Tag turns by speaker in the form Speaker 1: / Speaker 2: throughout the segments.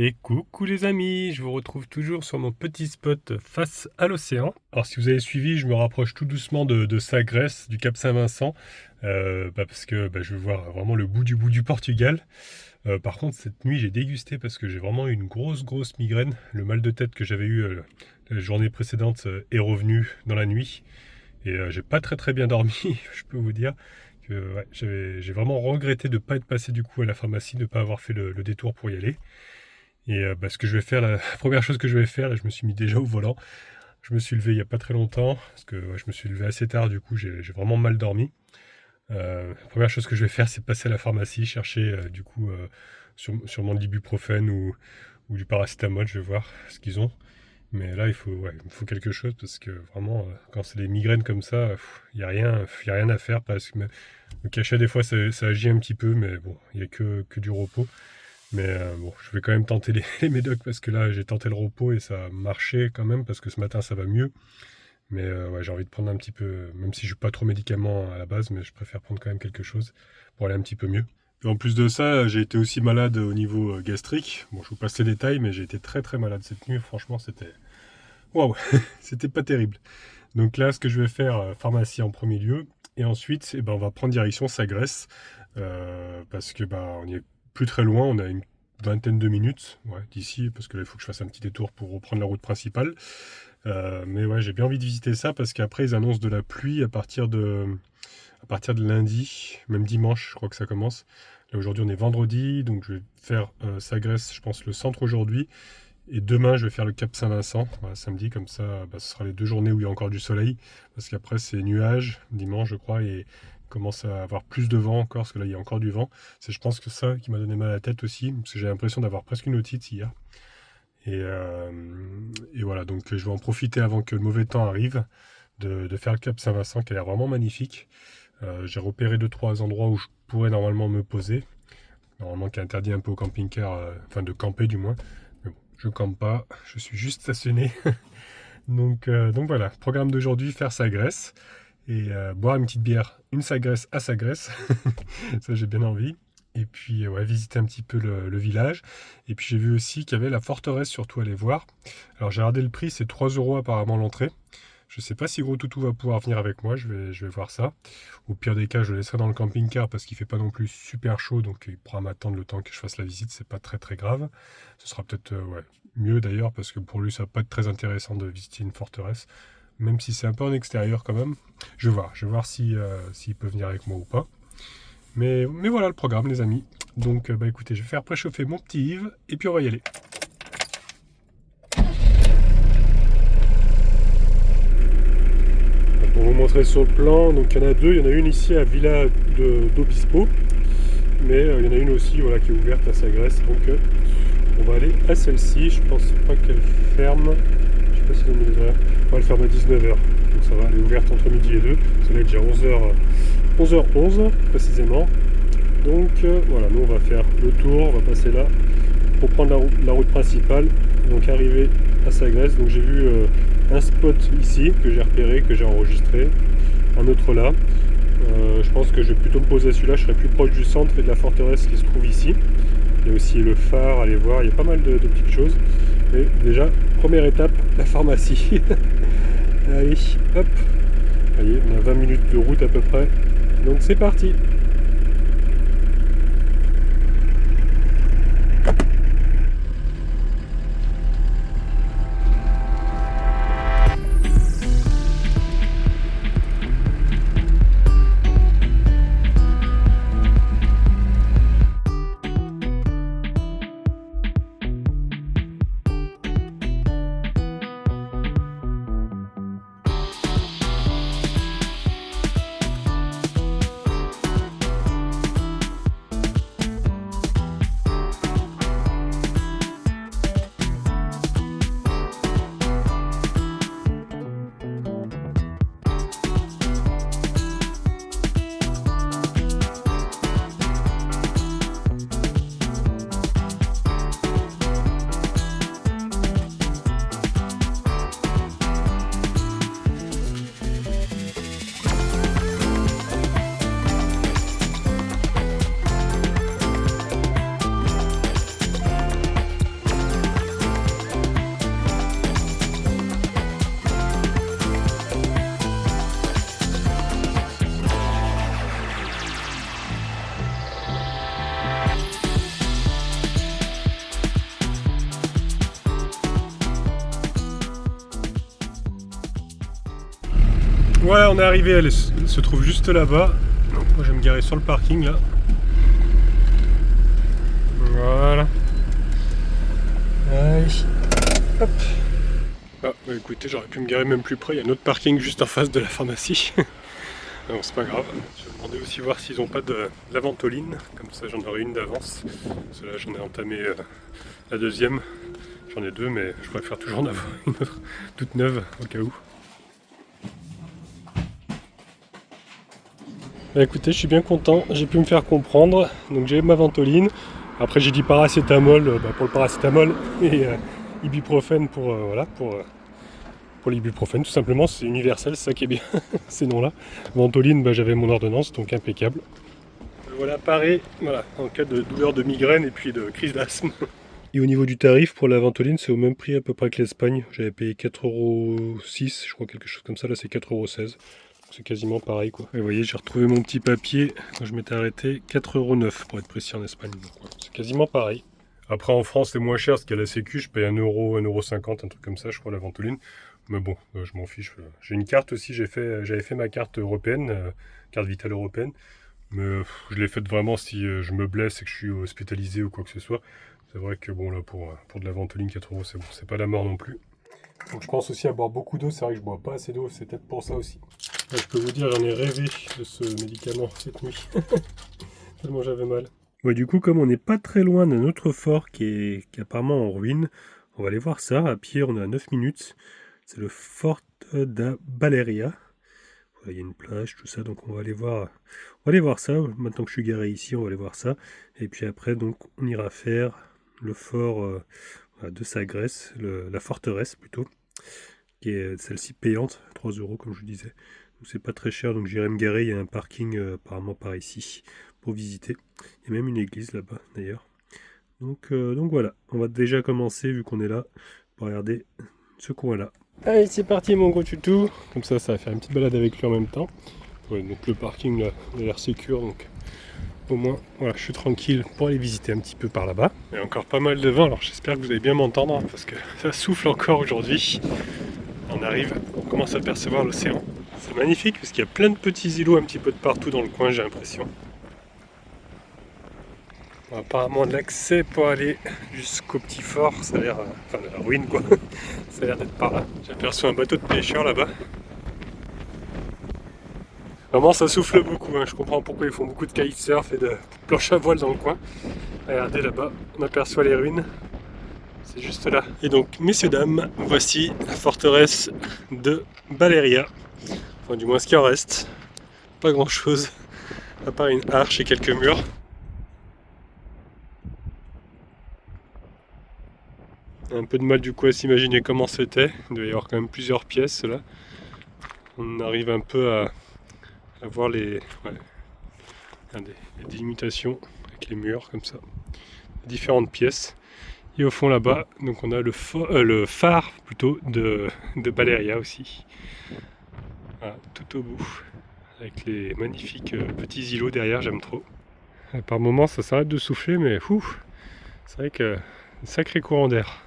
Speaker 1: Et coucou les amis, je vous retrouve toujours sur mon petit spot face à l'océan. Alors si vous avez suivi, je me rapproche tout doucement de Sagres, du Cap Saint-Vincent, parce que je veux voir vraiment le bout du Portugal. Par contre, cette nuit, j'ai dégusté parce que j'ai vraiment eu une grosse migraine. Le mal de tête que j'avais eu la journée précédente est revenu dans la nuit. Et j'ai pas très bien dormi, je peux vous dire. Ouais, j'ai vraiment regretté de ne pas être passé du coup à la pharmacie, de ne pas avoir fait le détour pour y aller. Et ce que je vais faire, la première chose que je vais faire, là, je me suis mis déjà au volant. Je me suis levé il n'y a pas très longtemps, parce que je me suis levé assez tard, du coup j'ai vraiment mal dormi. La première chose que je vais faire, c'est passer à la pharmacie, chercher sur mon ibuprofène ou du paracétamol, je vais voir ce qu'ils ont. Mais là, il me faut quelque chose, parce que vraiment, quand c'est des migraines comme ça, il n'y a rien à faire, parce que le cachet, des fois, ça agit un petit peu, mais bon, il n'y a que du repos. Mais bon, je vais quand même tenter les médocs parce que là, j'ai tenté le repos et ça a marché quand même parce que ce matin, ça va mieux. Mais ouais, j'ai envie de prendre un petit peu, même si je suis pas trop médicament à la base, mais je préfère prendre quand même quelque chose pour aller un petit peu mieux. Et en plus de ça, j'ai été aussi malade au niveau gastrique. Bon, je vous passe les détails, mais j'ai été très malade cette nuit. Franchement, c'était waouh, c'était pas terrible. Donc là, ce que je vais faire, pharmacie en premier lieu, et ensuite, on va prendre direction Sagres, parce que on y est plus très loin, on a une vingtaine de minutes d'ici, parce que là, il faut que je fasse un petit détour pour reprendre la route principale. Mais ouais, j'ai bien envie de visiter ça, parce qu'après, ils annoncent de la pluie à partir de lundi, même dimanche, je crois que ça commence. Là, aujourd'hui, on est vendredi, donc je vais faire Sagres, je pense, le centre aujourd'hui. Et demain, je vais faire le Cap Saint-Vincent, samedi, comme ça, ce sera les 2 journées où il y a encore du soleil, parce qu'après, c'est nuages, dimanche, je crois, et il commence à avoir plus de vent encore, parce que là, il y a encore du vent. C'est, je pense, que ça qui m'a donné mal à la tête aussi, parce que j'ai l'impression d'avoir presque une otite hier. Et voilà, donc je vais en profiter avant que le mauvais temps arrive, de faire le Cap Saint-Vincent, qui a l'air vraiment magnifique. J'ai repéré 2-3 endroits où je pourrais normalement me poser, normalement qui est interdit un peu au camping-car, enfin de camper du moins. Mais bon, je campe pas, je suis juste stationné. donc voilà, programme d'aujourd'hui, faire Sagres et boire une petite bière, une Sagres à Sagres. Ça, j'ai bien envie. Et puis ouais, visiter un petit peu le village. Et puis j'ai vu aussi qu'il y avait la forteresse surtout à aller voir. Alors j'ai regardé le prix, c'est 3 euros apparemment l'entrée. Je sais pas si Gros Toutou va pouvoir venir avec moi, je vais voir ça. Au pire des cas, je le laisserai dans le camping-car parce qu'il fait pas non plus super chaud, donc il pourra m'attendre le temps que je fasse la visite, c'est pas très grave. Ce sera peut-être mieux d'ailleurs, parce que pour lui, ça va pas être très intéressant de visiter une forteresse, même si c'est un peu en extérieur quand même. Je vais voir s'il peut venir avec moi ou pas. Mais voilà le programme, les amis. Donc écoutez, je vais faire préchauffer mon petit Yves et puis on va y aller. Pour vous montrer sur le plan, donc il y en a 2, il y en a une ici à Villa d'Obispo, mais il y en a une aussi qui est ouverte à Sagres, donc on va aller à celle-ci. Je pense pas qu'elle ferme, je sais pas si ils ont mis les horaires, elle ferme à 19h, donc ça va, elle est ouverte entre midi et 2, c'est là déjà 11h11 précisément. Donc voilà, nous on va faire le tour, on va passer là pour prendre la route principale, donc arriver à Sagres. Donc j'ai vu un spot ici que j'ai repéré, que j'ai enregistré, un autre là. Je pense que je vais plutôt me poser à celui-là, je serai plus proche du centre et de la forteresse qui se trouve ici. Il y a aussi le phare, allez voir, il y a pas mal de petites choses. Mais déjà, première étape, la pharmacie. Allez, hop, voyez, on a 20 minutes de route à peu près, donc c'est parti. Ouais, on est arrivé, elle se trouve juste là-bas. Donc, moi je vais me garer sur le parking là. Voilà. Allez. Hop. Ah, bah écoutez, j'aurais pu me garer même plus près. Il y a un autre parking juste en face de la pharmacie. Non, c'est pas grave. Je vais demander aussi voir s'ils n'ont pas de la ventoline. Comme ça, j'en aurai une d'avance. Parce que là, j'en ai entamé la deuxième. J'en ai deux, mais je préfère toujours en avoir une autre toute neuve au cas où. Bah écoutez, je suis bien content. J'ai pu me faire comprendre. Donc j'ai ma ventoline. Après, j'ai dit paracétamol pour le paracétamol et ibuprofène pour voilà pour l'ibuprofène, tout simplement. C'est universel, c'est ça qui est bien. Ces noms-là. Ventoline, j'avais mon ordonnance, donc impeccable. Voilà, pareil, voilà, en cas de douleur de migraine et puis de crise d'asthme. Et au niveau du tarif, pour la ventoline, c'est au même prix à peu près que l'Espagne. J'avais payé 4,06 €, je crois, quelque chose comme ça. Là, c'est 4,16 €. C'est quasiment pareil, quoi. Et vous voyez, j'ai retrouvé mon petit papier quand je m'étais arrêté. 4,09 € pour être précis en Espagne. Donc, ouais, c'est quasiment pareil. Après, en France, c'est moins cher parce qu'à la Sécu, je paye 1 €, 1,50 €, un truc comme ça, je crois, la ventoline. Mais bon, je m'en fiche. J'ai une carte aussi, j'avais fait ma carte européenne, carte vitale européenne. Mais je l'ai faite vraiment si je me blesse et que je suis hospitalisé ou quoi que ce soit. C'est vrai que bon, là, pour de la ventoline, 4 €, c'est bon, c'est pas la mort non plus. Donc je pense aussi à boire beaucoup d'eau, c'est vrai que je bois pas assez d'eau, c'est peut-être pour ça aussi. Là, je peux vous dire, j'en ai rêvé de ce médicament cette nuit. Tellement j'avais mal. Ouais, du coup, comme on n'est pas très loin d'un autre fort qui est apparemment en ruine, on va aller voir ça. À pied, on est à 9 minutes. C'est le fort da Baleria. Il y a une plage, tout ça, donc on va aller voir ça. Maintenant que je suis garé ici, on va aller voir ça. Et puis après, donc, on ira faire le fort de Sagres, la forteresse plutôt, qui est celle-ci payante, 3 € comme je vous disais. Donc c'est pas très cher, donc j'irai me garer. Il y a un parking apparemment par ici pour visiter. Il y a même une église là-bas d'ailleurs. Donc voilà, on va déjà commencer vu qu'on est là pour regarder ce coin-là. Allez, c'est parti mon gros tutou. Comme ça va faire une petite balade avec lui en même temps. Ouais, donc le parking là, il a l'air sécure, donc au moins voilà, je suis tranquille pour aller visiter un petit peu par là-bas. Il y a encore pas mal de vent, alors j'espère que vous allez bien m'entendre parce que ça souffle encore aujourd'hui. On commence à percevoir l'océan. C'est magnifique parce qu'il y a plein de petits îlots un petit peu de partout dans le coin, j'ai l'impression. Apparemment l'accès pour aller jusqu'au petit fort, ça a l'air, enfin la ruine quoi, ça a l'air d'être par là. J'aperçois un bateau de pêcheurs là-bas. Vraiment ça souffle beaucoup, je comprends pourquoi ils font beaucoup de kitesurf et de planches à voile dans le coin. Regardez là-bas, on aperçoit les ruines, c'est juste là. Et donc messieurs dames, voici la forteresse de Baleria. Enfin du moins ce qu'il en reste, pas grand chose, à part une arche et quelques murs. Un peu de mal du coup à s'imaginer comment c'était. Il doit y avoir quand même plusieurs pièces là. On arrive un peu à voir les délimitations avec les murs comme ça. Différentes pièces. Et au fond là-bas, donc on a le phare plutôt de Baleria aussi. Voilà, tout au bout. Avec les magnifiques petits îlots derrière, j'aime trop. Et par moments ça s'arrête de souffler, mais c'est vrai que un sacré courant d'air.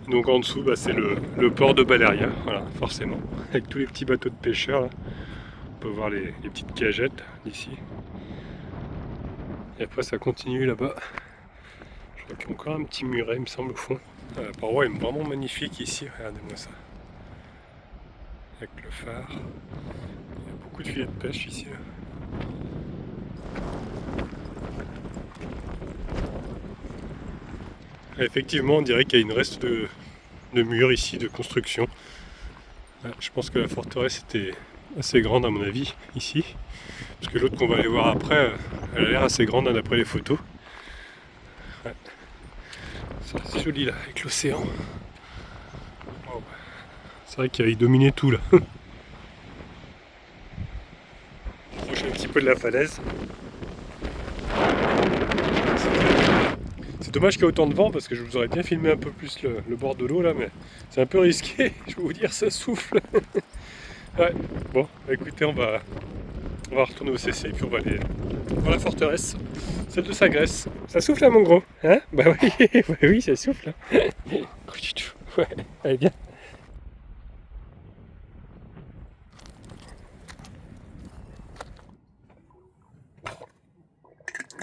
Speaker 1: Donc en dessous, c'est le port de Baleria, voilà, forcément, avec tous les petits bateaux de pêcheurs. Là. On peut voir les petites cagettes d'ici. Et après ça continue là-bas. Je vois qu'il y a encore un petit muret, il me semble, au fond. La paroi est vraiment magnifique ici, regardez-moi ça. Avec le phare. Il y a beaucoup de filets de pêche ici. Là. Et effectivement, on dirait qu'il y a une reste de murs ici, de construction. Je pense que la forteresse était assez grande à mon avis, ici. Parce que l'autre qu'on va aller voir après, elle a l'air assez grande d'après les photos. Ouais. C'est assez joli là, avec l'océan. Oh. C'est vrai qu'il dominait tout là. Approche un petit peu de la falaise. C'est dommage qu'il y ait autant de vent parce que je vous aurais bien filmé un peu plus le bord de l'eau là, mais c'est un peu risqué, je vais vous dire, ça souffle. Ouais, bon, écoutez, on va retourner au CC et puis on va aller voir la forteresse, celle de Sagres. Ça souffle là mon gros, hein? Bah oui, bah oui, ça souffle. Ouais, allez bien.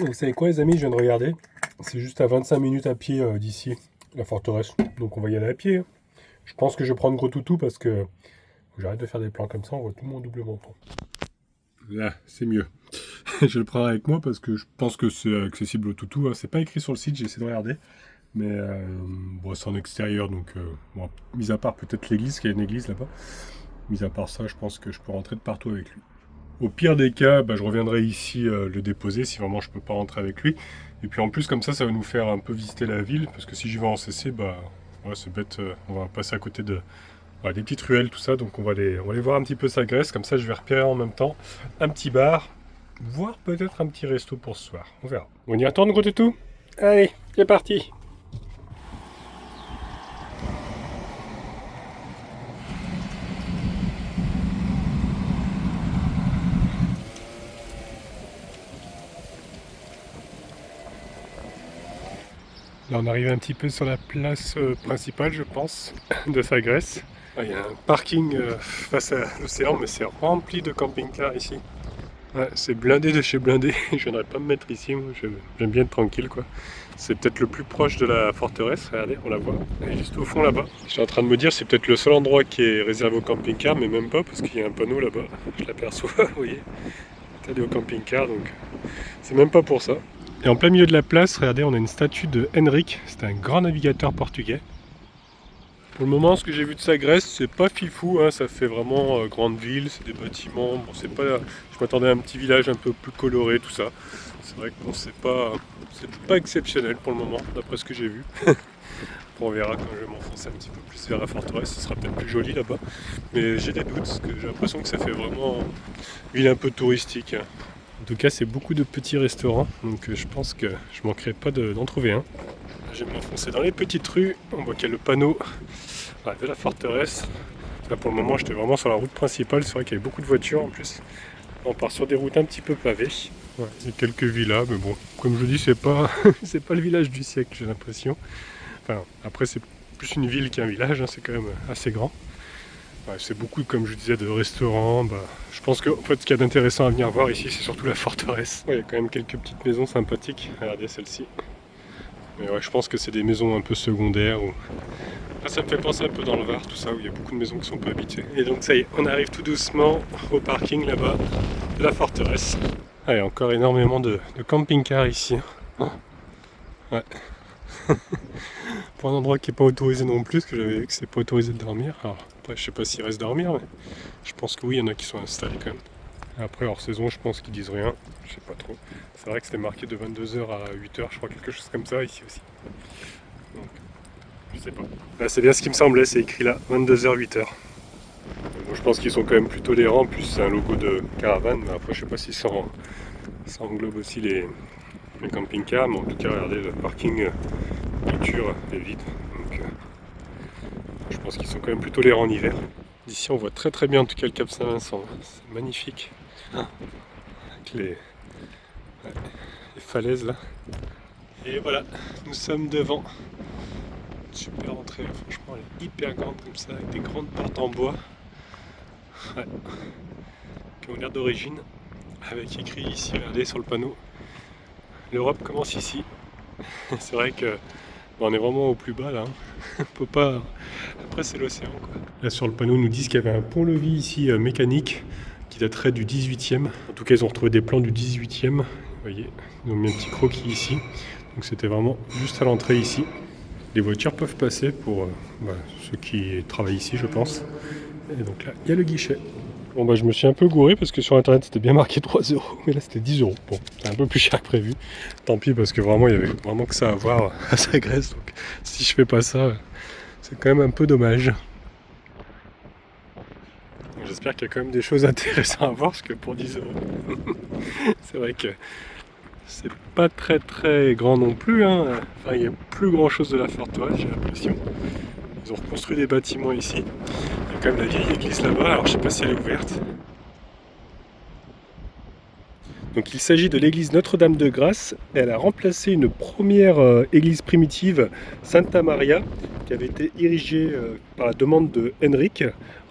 Speaker 1: Vous savez quoi les amis, je viens de regarder. C'est juste à 25 minutes à pied d'ici, la forteresse. Donc on va y aller à pied, hein. Je pense que je vais prendre Gros Toutou parce que j'arrête de faire des plans comme ça, on voit tout mon double menton. Là, c'est mieux. Je le prends avec moi parce que je pense que c'est accessible au toutou, hein. C'est pas écrit sur le site, j'ai essayé de regarder. Mais bon, c'est en extérieur, donc bon, mis à part peut-être l'église, qu'il y a une église là-bas. Mis à part ça, je pense que je peux rentrer de partout avec lui. Au pire des cas, je reviendrai ici le déposer si vraiment je peux pas rentrer avec lui. Et puis en plus, comme ça va nous faire un peu visiter la ville, parce que si j'y vais en CC, ouais, c'est bête, on va passer à côté de des petites ruelles, tout ça. Donc on va aller voir un petit peu Sagres, comme ça je vais repérer en même temps un petit bar, voire peut-être un petit resto pour ce soir. On verra. On y retourne, Gros Toutou? Allez, c'est parti! Là, on arrive un petit peu sur la place principale, je pense, de Sagres. Il y a un parking face à l'océan, mais c'est rempli de camping-cars ici. Ouais, c'est blindé de chez blindé. Je viendrais pas me mettre ici, moi. J'aime bien être tranquille, quoi. C'est peut-être le plus proche de la forteresse. Regardez, on la voit. Elle est juste au fond là-bas. Je suis en train de me dire, c'est peut-être le seul endroit qui est réservé au camping-car, mais même pas, parce qu'il y a un panneau là-bas. Je l'aperçois, vous voyez. Interdit au camping-car, donc c'est même pas pour ça. Et en plein milieu de la place, regardez, on a une statue de Henrik. C'est un grand navigateur portugais. Pour le moment, ce que j'ai vu de Sagres, c'est pas fifou, hein, ça fait vraiment grande ville, c'est des bâtiments. Bon, c'est pas. Je m'attendais à un petit village un peu plus coloré, tout ça. C'est vrai que bon, c'est pas exceptionnel pour le moment, d'après ce que j'ai vu. On verra quand je vais m'enfoncer un petit peu plus vers la forteresse, ce sera peut-être plus joli là-bas. Mais j'ai des doutes, parce que j'ai l'impression que ça fait vraiment ville un peu touristique, hein. En tout cas, c'est beaucoup de petits restaurants, donc je pense que je manquerai pas d'en trouver un. Je vais m'enfoncer dans les petites rues, on voit qu'il y a le panneau de la forteresse. Là pour le moment j'étais vraiment sur la route principale, c'est vrai qu'il y avait beaucoup de voitures en plus. On part sur des routes un petit peu pavées. Ouais, il y a quelques villas, mais bon, comme je dis, c'est pas, c'est pas le village du siècle, j'ai l'impression. Enfin, après c'est plus une ville qu'un village, hein, c'est quand même assez grand. Ouais, c'est beaucoup, comme je disais, de restaurants. Je pense que en fait, ce qu'il y a d'intéressant à venir voir ici, c'est surtout la forteresse. Ouais, il y a quand même quelques petites maisons sympathiques. Regardez celle-ci. Mais ouais, je pense que c'est des maisons un peu secondaires. Là, ça me fait penser un peu dans le Var, tout ça, où il y a beaucoup de maisons qui ne sont pas habitées. Et donc ça y est, on arrive tout doucement au parking là-bas de la forteresse. Ah, il y a encore énormément de camping-cars ici. Ouais. Pour un endroit qui n'est pas autorisé non plus, parce que j'avais vu que c'est pas autorisé de dormir. Alors après, je sais pas s'il reste dormir, mais je pense que oui, il y en a qui sont installés quand même. Après, hors saison, je pense qu'ils disent rien. Je sais pas trop. C'est vrai que c'était marqué de 22h à 8h, je crois, quelque chose comme ça ici aussi. Donc, je sais pas. Là, c'est bien ce qui me semblait, c'est écrit là, 22h, 8h. Bon, je pense qu'ils sont quand même plus tolérants, plus c'est un logo de caravane, mais après, je sais pas si ça englobe aussi les camping-cars, mais en tout cas, regardez, le parking voiture est vide. Donc, je pense qu'ils sont quand même plus tolérants en hiver. D'ici, on voit très très bien en tout cas le Cap Saint-Vincent. C'est magnifique. Avec les falaises là. Et voilà, nous sommes devant. Super entrée, franchement elle est hyper grande comme ça, avec des grandes portes en bois. Ouais. Qui ont l'air d'origine. Avec écrit ici, regardez sur le panneau. L'Europe commence ici. C'est vrai que on est vraiment au plus bas là. On peut pas. Après c'est l'océan quoi. Là sur le panneau ils nous disent qu'il y avait un pont-levis ici mécanique qui daterait du 18e. En tout cas ils ont retrouvé des plans du 18e. Vous voyez, ils ont mis un petit croquis ici. Donc c'était vraiment juste à l'entrée ici. Les voitures peuvent passer pour ceux qui travaillent ici je pense. Et donc là il y a le guichet. Bon je me suis un peu gouré parce que sur internet c'était bien marqué 3€, mais là c'était 10€. Bon, c'est un peu plus cher que prévu. Tant pis parce que vraiment il y avait vraiment que ça à voir à Sagres. Donc si je fais pas ça, c'est quand même un peu dommage. J'espère qu'il y a quand même des choses intéressantes à voir parce que pour 10€, c'est vrai que c'est pas très très grand non plus, hein. Enfin il y a plus grand chose de la forteresse j'ai l'impression. Ils ont reconstruit des bâtiments ici. Il y a quand même la vieille église là-bas, alors je sais pas si elle est ouverte. Donc il s'agit de l'église Notre-Dame de Grâce. Elle a remplacé une première église primitive, Santa Maria, qui avait été érigée par la demande de Henrik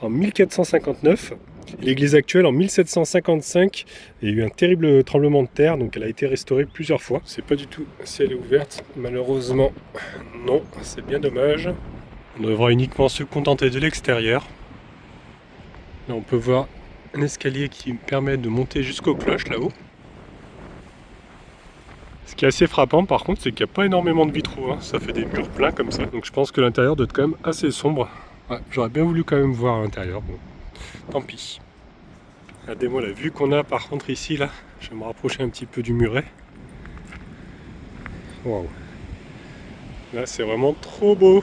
Speaker 1: en 1459. L'église actuelle, en 1755, il y a eu un terrible tremblement de terre, donc elle a été restaurée plusieurs fois. C'est pas du tout si elle est ouverte, malheureusement non, c'est bien dommage. On devra uniquement se contenter de l'extérieur. Là on peut voir un escalier qui me permet de monter jusqu'aux cloches là-haut. Ce qui est assez frappant par contre, c'est qu'il n'y a pas énormément de vitraux, hein. Ça fait des murs pleins comme ça, donc je pense que l'intérieur doit être quand même assez sombre. Ouais, j'aurais bien voulu quand même voir à l'intérieur, bon, tant pis. Regardez-moi la vue qu'on a par contre ici, là. Je vais me rapprocher un petit peu du muret. Waouh. Là c'est vraiment trop beau.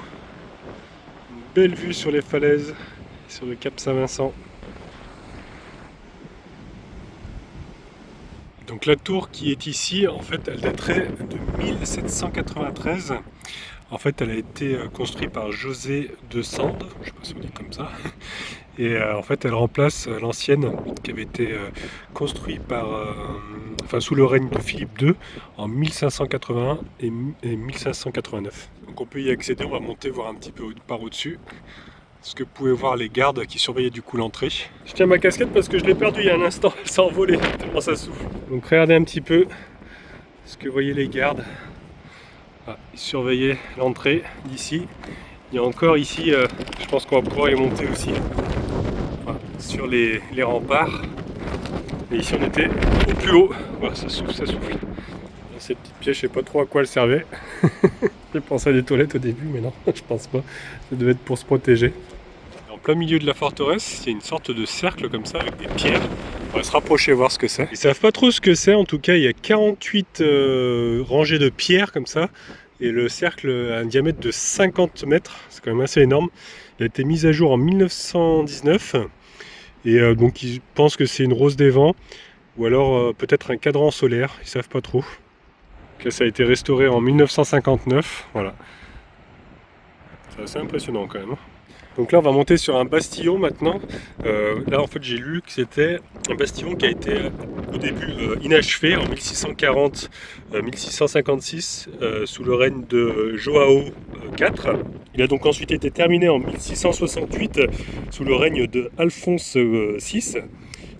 Speaker 1: Une belle vue sur les falaises, sur le cap Saint-Vincent. Donc la tour qui est ici, en fait, elle daterait de 1793. En fait, elle a été construite par José de Sande, je ne sais pas si on dit comme ça. Et en fait, elle remplace l'ancienne qui avait été construite sous le règne de Philippe II en 1581 et 1589. Donc on peut y accéder, on va monter voir un petit peu par au-dessus. Parce que vous pouvez voir les gardes qui surveillaient du coup l'entrée. Je tiens ma casquette parce que je l'ai perdue il y a un instant, elle s'est envolée tellement ça souffle. Donc regardez un petit peu ce que voyaient les gardes. Ah, ils surveillaient l'entrée d'ici. Il y a encore ici, je pense qu'on va pouvoir y monter aussi. Voilà, sur les remparts. Et ici on était au plus haut. Voilà, ça souffle, ça souffle. Là, ces petites pièces, je sais pas trop à quoi elles servaient. J'ai pensé à des toilettes au début, mais non, je pense pas. Ça devait être pour se protéger. En plein milieu de la forteresse, il y a une sorte de cercle comme ça avec des pierres. On va se rapprocher voir ce que c'est. Ils savent pas trop ce que c'est, en tout cas il y a 48 rangées de pierres comme ça. Et le cercle a un diamètre de 50 mètres, c'est quand même assez énorme. Il a été mis à jour en 1919. Et donc ils pensent que c'est une rose des vents. Ou alors peut-être un cadran solaire, ils savent pas trop. Donc là, ça a été restauré en 1959, voilà. C'est assez impressionnant quand même. Donc là on va monter sur un bastillon maintenant. Là en fait j'ai lu que c'était un bastillon qui a été au début inachevé en 1640-1656 sous le règne de Joao IV. Il a donc ensuite été terminé en 1668 sous le règne de Alphonse VI.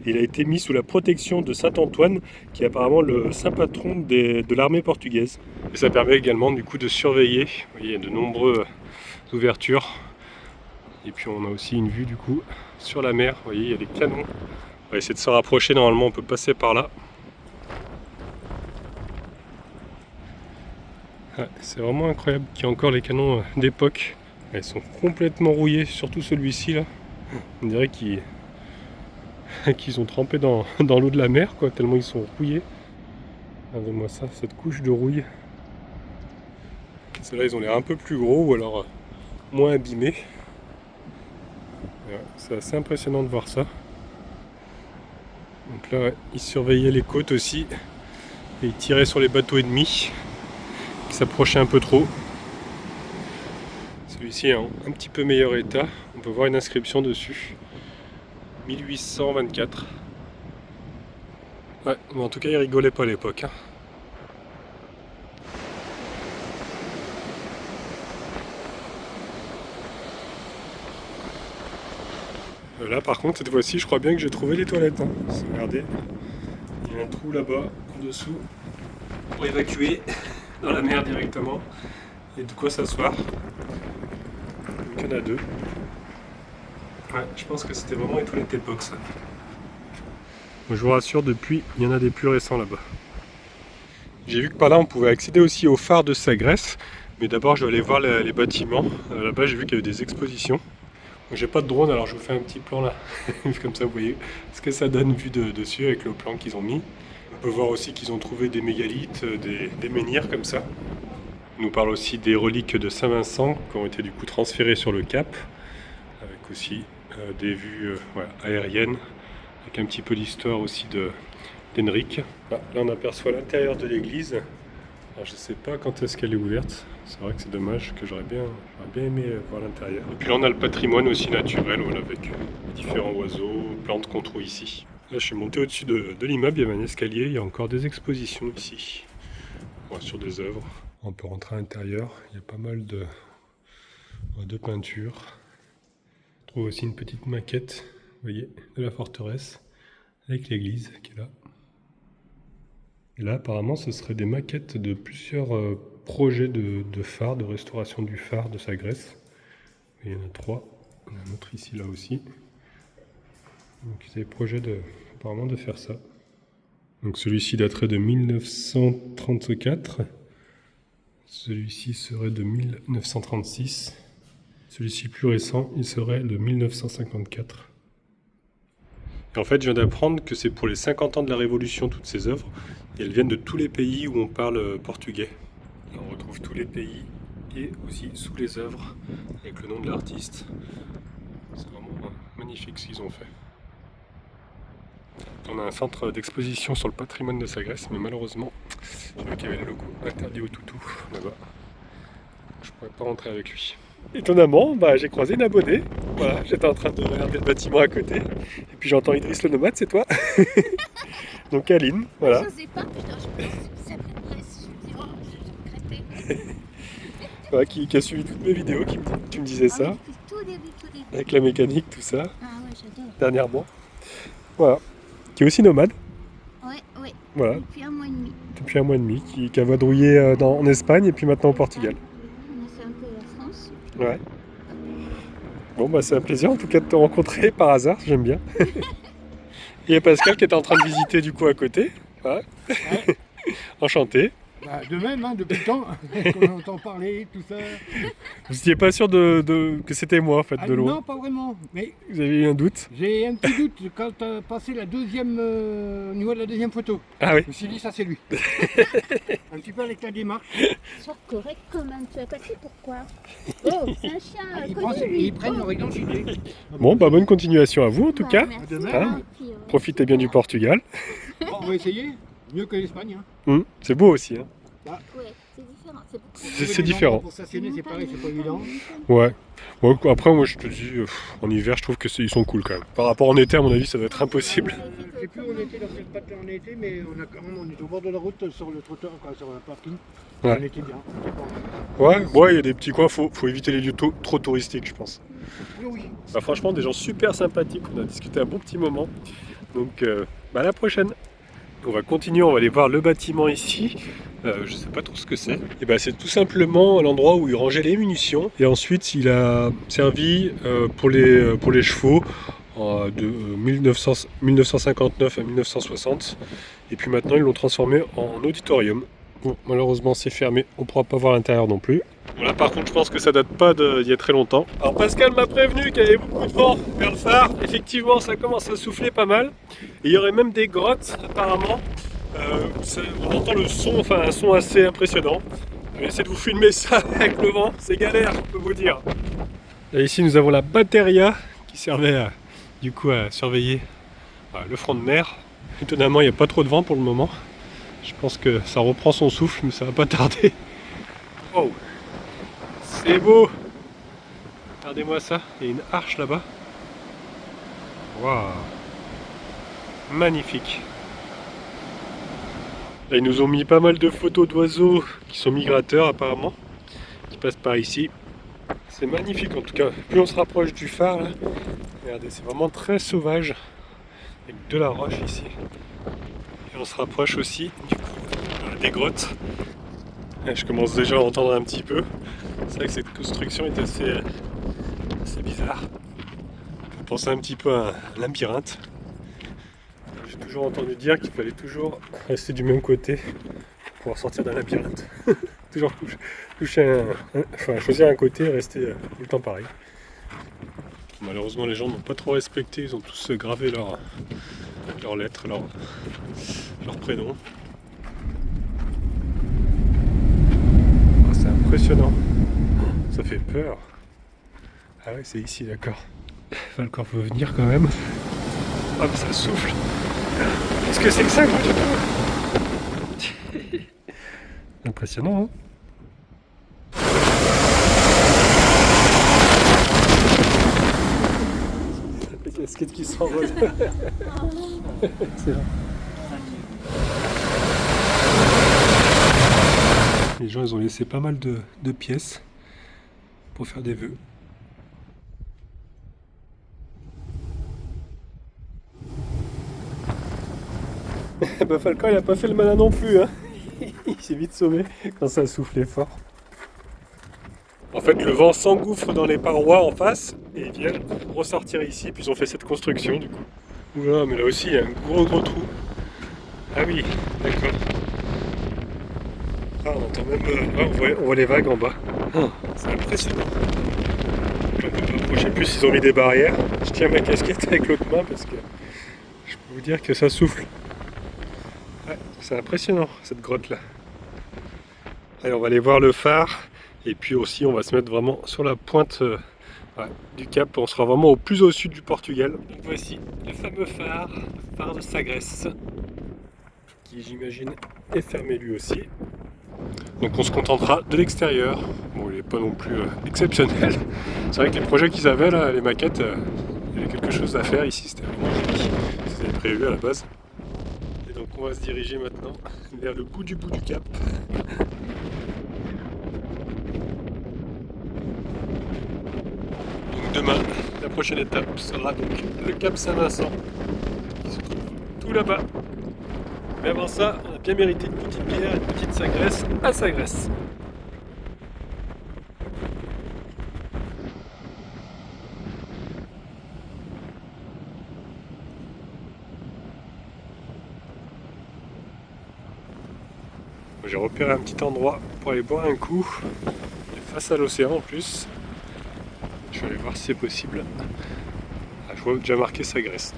Speaker 1: Il a été mis sous la protection de Saint Antoine, qui est apparemment le saint patron de l'armée portugaise. Et ça permet également du coup de surveiller. Vous voyez, il y a de nombreuses ouvertures. Et puis on a aussi une vue du coup sur la mer. Vous voyez, il y a des canons. On va essayer de se rapprocher, normalement on peut passer par là. Ah, c'est vraiment incroyable qu'il y ait encore les canons d'époque. Ils sont complètement rouillés, surtout celui-ci là. On dirait qu'ils ont trempé dans l'eau de la mer, quoi, tellement ils sont rouillés. Regardez-moi ça, cette couche de rouille. Ceux-là ils ont l'air un peu plus gros ou alors moins abîmés. Ouais, c'est assez impressionnant de voir ça. Donc là, ouais, ils surveillaient les côtes aussi. Et ils tiraient sur les bateaux ennemis qui s'approchaient un peu trop. Celui-ci est en un petit peu meilleur état. On peut voir une inscription dessus. 1824. Ouais, mais en tout cas, ils rigolaient pas à l'époque. Hein. Là, par contre, cette fois-ci, je crois bien que j'ai trouvé les toilettes. Hein. Regardez, il y a un trou là-bas, en dessous, pour évacuer dans la mer directement. Et de quoi s'asseoir. Il y en a deux. Ouais, je pense que c'était vraiment les toilettes d'époque, ça. Je vous rassure, depuis, il y en a des plus récents là-bas. J'ai vu que par là, on pouvait accéder aussi au phare de Sagresse. Mais d'abord, je vais aller voir les bâtiments. Là-bas, j'ai vu qu'il y avait des expositions. J'ai pas de drone, alors je vous fais un petit plan là. Comme ça, vous voyez ce que ça donne vu de dessus avec le plan qu'ils ont mis. On peut voir aussi qu'ils ont trouvé des mégalithes, des menhirs comme ça. On nous parle aussi des reliques de Saint-Vincent qui ont été du coup transférées sur le cap. Avec aussi des vues aériennes. Avec un petit peu l'histoire aussi d'Henrique. Là, on aperçoit l'intérieur de l'église. Alors, je sais pas quand est-ce qu'elle est ouverte. C'est vrai que c'est dommage, que j'aurais bien aimé voir l'intérieur. Et puis là, on a le patrimoine aussi naturel, voilà, avec différents oiseaux, plantes qu'on trouve ici. Là, je suis monté au-dessus de l'immeuble, il y a un escalier, il y a encore des expositions ici. Voilà, sur des œuvres. On peut rentrer à l'intérieur, il y a pas mal de peintures. On trouve aussi une petite maquette. Vous voyez, de la forteresse, avec l'église qui est là. Et là, apparemment, ce serait des maquettes de plusieurs projets de phares, de restauration du phare de Sagres. Il y en a 3. Il y en a un autre ici, là aussi. Donc, ils avaient projet apparemment de faire ça. Donc, celui-ci daterait de 1934. Celui-ci serait de 1936. Celui-ci plus récent, il serait de 1954. Et en fait, je viens d'apprendre que c'est pour les 50 ans de la Révolution, toutes ces œuvres. Et elles viennent de tous les pays où on parle portugais. Et on retrouve tous les pays et aussi sous les œuvres avec le nom de l'artiste. C'est vraiment magnifique ce qu'ils ont fait. On a un centre d'exposition sur le patrimoine de Sagres, mais malheureusement, j'ai vu qu'il y avait le logo interdit au toutou là-bas. Je ne pourrais pas rentrer avec lui. Étonnamment, j'ai croisé une abonnée. Voilà, j'étais en train de regarder le bâtiment à côté. Et puis j'entends Idriss le nomade, c'est toi. Donc Aline, voilà.
Speaker 2: Je sais pas, putain, je pense que ça m'intéresse. Je me dis, oh, je vais regretter.
Speaker 1: Voilà, qui a suivi toutes mes vidéos, tu me disais ça.
Speaker 2: Oui, depuis tout début.
Speaker 1: Avec la mécanique, tout ça,
Speaker 2: Ah ouais, j'adore.
Speaker 1: dernièrement. Voilà. Qui est aussi nomade.
Speaker 2: Ouais.
Speaker 1: Voilà.
Speaker 2: Depuis 1 mois et demi.
Speaker 1: Depuis 1 mois et demi, qui a vadrouillé en Espagne et puis maintenant au Portugal.
Speaker 2: On a fait un peu la France.
Speaker 1: Ouais. Bon, c'est un plaisir en tout cas de te rencontrer par hasard, j'aime bien. Et il y a Pascal qui était en train de visiter du coup à côté. Voilà.
Speaker 3: Ouais.
Speaker 1: Enchanté.
Speaker 3: De même, depuis le temps qu'on entend parler, tout ça.
Speaker 1: Vous n'étiez pas sûr que c'était moi en fait, de loin?
Speaker 3: Non, pas vraiment. Mais
Speaker 1: Vous avez eu un doute?
Speaker 3: j'ai un petit doute quand tu as passé la deuxième, au niveau de la deuxième photo.
Speaker 1: Ah oui.
Speaker 3: Je me suis dit, ça c'est lui. Un petit peu avec ta démarche.
Speaker 2: Sois correct quand même, tu as passé pourquoi? Oh, c'est un chien connu, lui.
Speaker 3: Ils prennent leur identité.
Speaker 1: Bon, bonne continuation à vous en tout
Speaker 2: Ouais,
Speaker 1: cas.
Speaker 2: merci.
Speaker 3: De même.
Speaker 1: Hein,
Speaker 2: Et puis,
Speaker 1: Profitez bien du Portugal.
Speaker 3: Bon, on va essayer. Mieux que l'Espagne. Hein.
Speaker 1: C'est beau aussi. Hein.
Speaker 2: Ouais, c'est différent. C'est beaucoup
Speaker 1: C'est différent.
Speaker 3: Pour stationner, c'est pareil, c'est pas évident.
Speaker 1: Ouais. Après, moi je te dis, en hiver, je trouve ils sont cool quand même. Par rapport en été, à mon avis, ça doit être impossible.
Speaker 3: Je sais plus où on était dans cette pâte en été, mais on était au bord de la route sur le trottoir, sur un parking.
Speaker 1: Ouais.
Speaker 3: On était bien.
Speaker 1: Ouais, il y a des petits coins, faut éviter les lieux trop touristiques, je pense.
Speaker 3: Oui.
Speaker 1: Franchement, des gens super sympathiques, on a discuté un bon petit moment. Donc, à la prochaine. On va continuer, on va aller voir le bâtiment ici. Je sais pas trop ce que c'est. Et c'est tout simplement l'endroit où il rangeait les munitions. Et ensuite, il a servi pour les chevaux de 1959 à 1960. Et puis maintenant, ils l'ont transformé en auditorium. Bon, malheureusement, c'est fermé. On ne pourra pas voir l'intérieur non plus. Voilà, par contre, je pense que ça date pas d'il y a très longtemps. Alors, Pascal m'a prévenu qu'il y avait beaucoup de vent vers le phare. Effectivement, ça commence à souffler pas mal. Et il y aurait même des grottes, apparemment. On entend le son, un son assez impressionnant. Je vais essayer de vous filmer ça avec le vent. C'est galère, je peux vous dire. Et ici, nous avons la Batteria qui servait du coup à surveiller le front de mer. Étonnamment, il n'y a pas trop de vent pour le moment. Je pense que ça reprend son souffle, mais ça va pas tarder. Oh, c'est beau! Regardez-moi ça, il y a une arche là-bas. Waouh! Magnifique! Là, ils nous ont mis pas mal de photos d'oiseaux qui sont migrateurs apparemment, qui passent par ici. C'est magnifique en tout cas. Plus on se rapproche du phare, là, regardez, c'est vraiment très sauvage, avec de la roche ici. Et on se rapproche aussi du coup des grottes. Je commence déjà à entendre un petit peu. C'est vrai que cette construction est assez bizarre. Ça pense un petit peu à un labyrinthe. J'ai toujours entendu dire qu'il fallait toujours rester du même côté pour pouvoir sortir d'un labyrinthe. Toujours choisir un et rester tout le temps pareil. Malheureusement, les gens n'ont pas trop respecté. Ils ont tous gravé leurs lettres, leur prénom. C'est impressionnant. Ça fait peur. Ah ouais, c'est ici, d'accord. Falcor peut venir quand même. Ah, mais ça souffle. Qu'est-ce que c'est que ça, quoi, du coup? Impressionnant, hein? La casquette qui s'envole. Excellent. Les gens, ils ont laissé pas mal de pièces pour faire des vœux. Bah Falcon, il a pas fait le malin non plus, hein. Il s'est vite sauvé quand ça a soufflé fort. En fait, le vent s'engouffre dans les parois en face et ils viennent ressortir ici, puis ils ont fait cette construction du coup. Oula, mais là aussi, il y a un gros trou. Ah oui, d'accord. Ah, on entend même... on voit les vagues en bas. Oh, c'est impressionnant. On peut pas approcher plus, ils ont mis des barrières. Je tiens ma casquette avec l'autre main parce que je peux vous dire que ça souffle. Ouais, c'est impressionnant cette grotte là. Allez, on va aller voir le phare et puis aussi on va se mettre vraiment sur la pointe du cap. On sera vraiment au plus au sud du Portugal. Donc voici le fameux phare, le phare de Sagres, qui j'imagine est fermé lui aussi. Donc on se contentera de l'extérieur. Bon, il n'est pas non plus exceptionnel. C'est vrai que les projets qu'ils avaient là, les maquettes, il y avait quelque chose à faire ici, c'était vraiment joli. C'était prévu à la base. Et donc on va se diriger maintenant vers le bout du cap. Donc demain, la prochaine étape sera donc le cap Saint-Vincent, qui se trouve tout là-bas. Mais avant ça, on a bien mérité une petite bière, une petite Sagres à Sagres. J'ai repéré un petit endroit pour aller boire un coup, face à l'océan en plus. Je vais aller voir si c'est possible. Ah, je vois déjà marqué Sagres.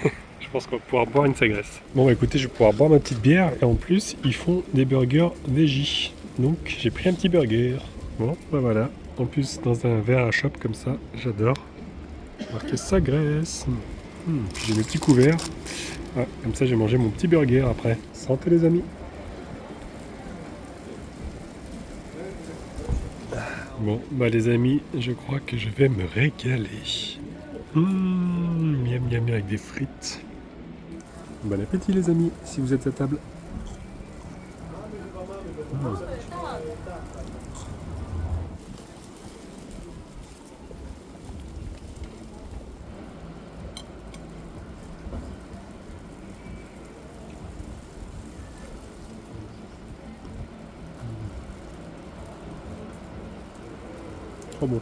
Speaker 1: Je pense qu'on va pouvoir boire une Sagres. Bon bah écoutez, je vais pouvoir boire ma petite bière et en plus ils font des burgers veggie. Donc j'ai pris un petit burger. Bon bah voilà. En plus dans un verre à chope comme ça, j'adore. Marqué Sagres. J'ai mes petits couverts. Ah, comme ça j'ai mangé mon petit burger après. Santé les amis. Bon bah les amis, je crois que je vais me régaler. Miam miam avec des frites. Bon appétit les amis, si vous êtes à table. Trop bon.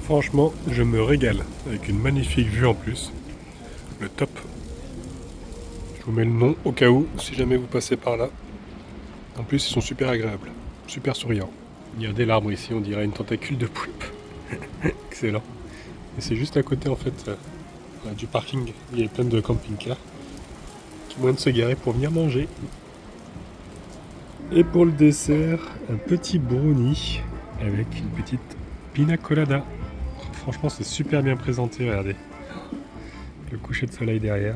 Speaker 1: Franchement, je me régale avec une magnifique vue en plus. Le top. Je vous mets le nom au cas où, si jamais vous passez par là. En plus, ils sont super agréables, super souriants. Regardez l'arbre ici, on dirait une tentacule de poulpe. Excellent. Et c'est juste à côté en fait du parking. Il y a plein de camping-cars qui ont moyen de se garer pour venir manger. Et pour le dessert, un petit brownie avec une petite pina colada. Franchement, c'est super bien présenté, regardez. Le coucher de soleil derrière.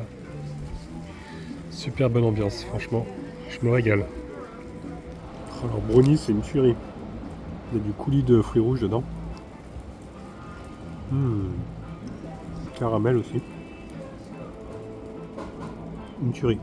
Speaker 1: Super bonne ambiance, franchement. Je me régale. Alors, brownie, c'est une tuerie. Il y a du coulis de fruits rouges dedans. Caramel aussi. Une tuerie.